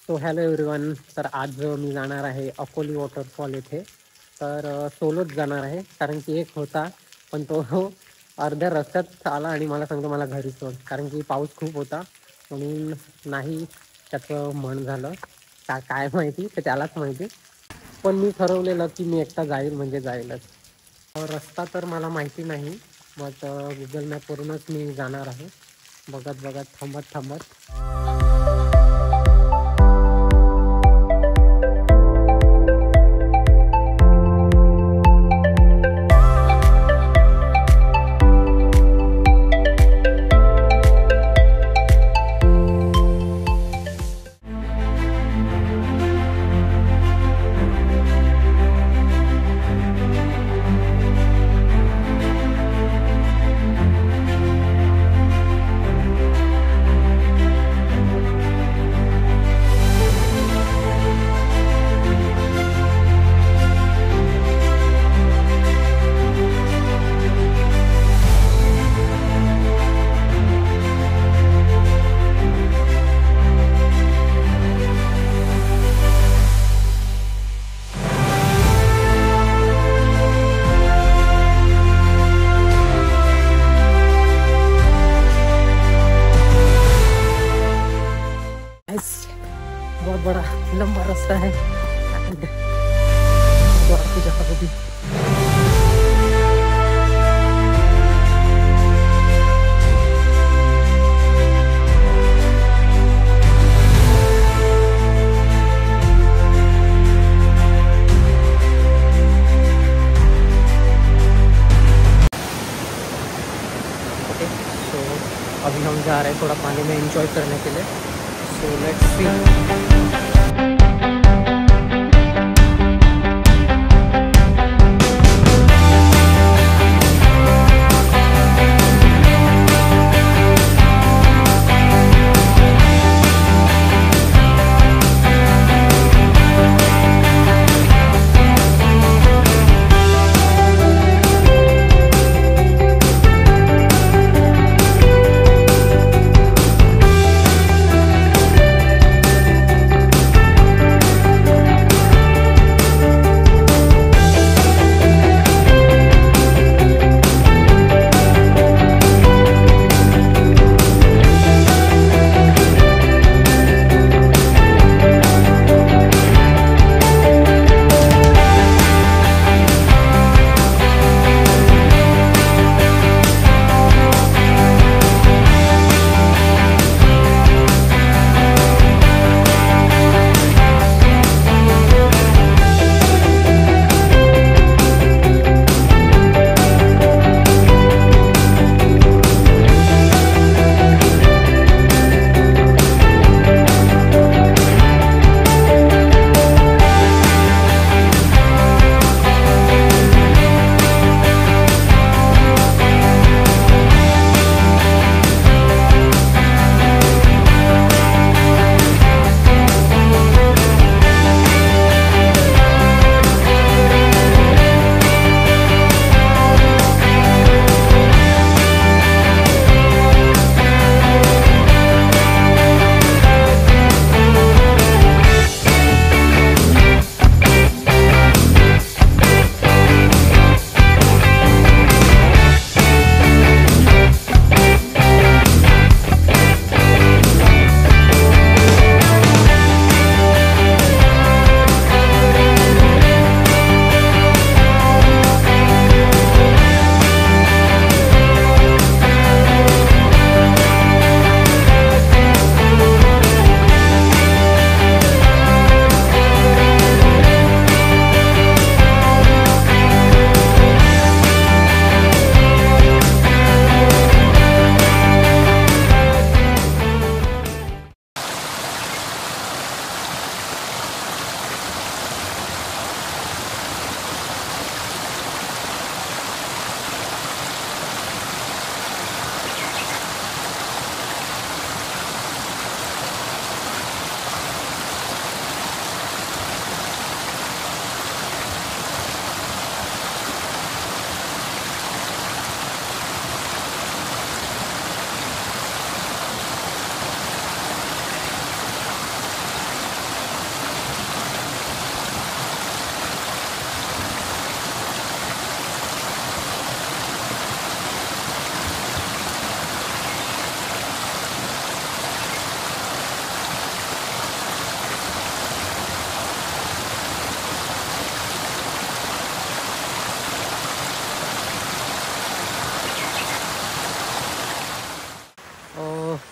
So hello everyone. तर आज मी जाणार आहे अकोली वॉटरफॉल येथे. तर सोलोच जाणार आहे, कारण की एक होता पण तो अर्ध्या रस्त्यात आला आणि मला सांगतो मला घरी सोड, कारण की पाऊस खूप होता म्हणून नाही त्याचं मन झालं काय माहिती, ते त्यालाच माहिती. पण मी ठरवलेलं की मी एकटा जाईल म्हणजे जाईलच. रस्ता तर मला माहिती नाही, बट गुगल मॅपवरूनच मी जाणार आहे, बघत बघत थांबत थांबत. बहुत बड़ा लंबा रास्ता है तो आपकी जगह को भी सो अभी हम जा रहे हैं थोड़ा पानी में एंजॉय करने के लिए. So let's see.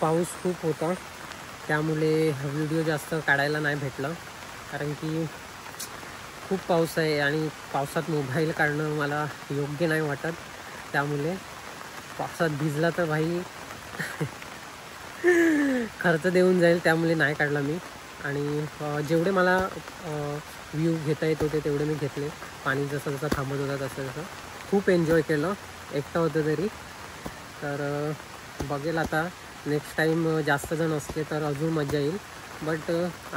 पाऊस खूप होता, त्यामुळे व्हिडिओ जास्त काढायला नाही भेटलं. कारण की खूप पाऊस आहे आणि पावसात मोबाईल काढणं मला योग्य नाही वाटत. त्यामुळे पावसात भिजला तर भाई खर्च देऊन जाईल, त्यामुळे नाही काढला मी. आणि जेवढे मला व्ह्यू घेता येत होते तेवढे मी घेतले. पाणी जसं जसं थांबत होतं तसं तसं खूप एन्जॉय केलं, एकटा होतं तरी. तर बघेल आता नेक्स्ट टाईम जास्त जण असले तर अजून मजा येईल. बट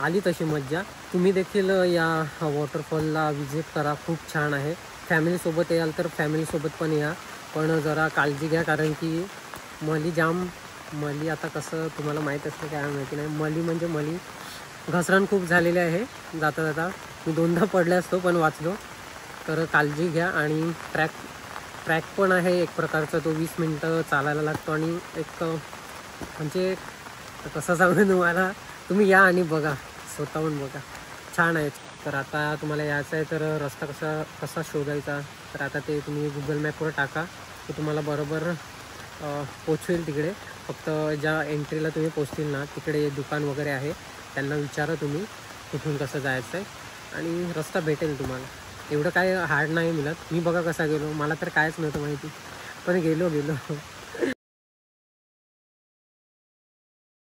आली तशी मज्जा. तुम्ही देखील या वॉटरफॉलला विजिट करा, खूप छान आहे. फॅमिलीसोबत याल तर फॅमिलीसोबत पण या, पण जरा काळजी घ्या. कारण की मली आता कसं तुम्हाला माहीत असतं काय माहिती नाही. मली म्हणजे मली घसरण खूप झालेली आहे. जाता जाता मी 2दा पडले असतो पण वाचलो. तर काळजी घ्या. आणि ट्रॅक पण आहे एक प्रकारचा, तो 20 मिनटं चालायला लागतो. आणि एक म्हणजे कसं सांगू तुम्हाला, तुम्ही या आणि बघा, स्वतःहून बघा, छान आहे. तर आता तुम्हाला यायचं आहे तर रस्ता कसा शोधायचा, तर आता ते तुम्ही गुगल मॅपवर टाका, की तुम्हाला बरोबर पोचवेल तिकडे. फक्त ज्या एंट्रीला तुम्ही पोचतील ना, तिकडे दुकान वगैरे आहे, त्यांना विचारा तुम्ही कुठून कसं जायचं आहे, आणि रस्ता भेटेल तुम्हाला. एवढं काय हार्ड नाही मिळत. मी बघा कसा गेलो, मला तर कायच नव्हतं माहिती, पण गेलो.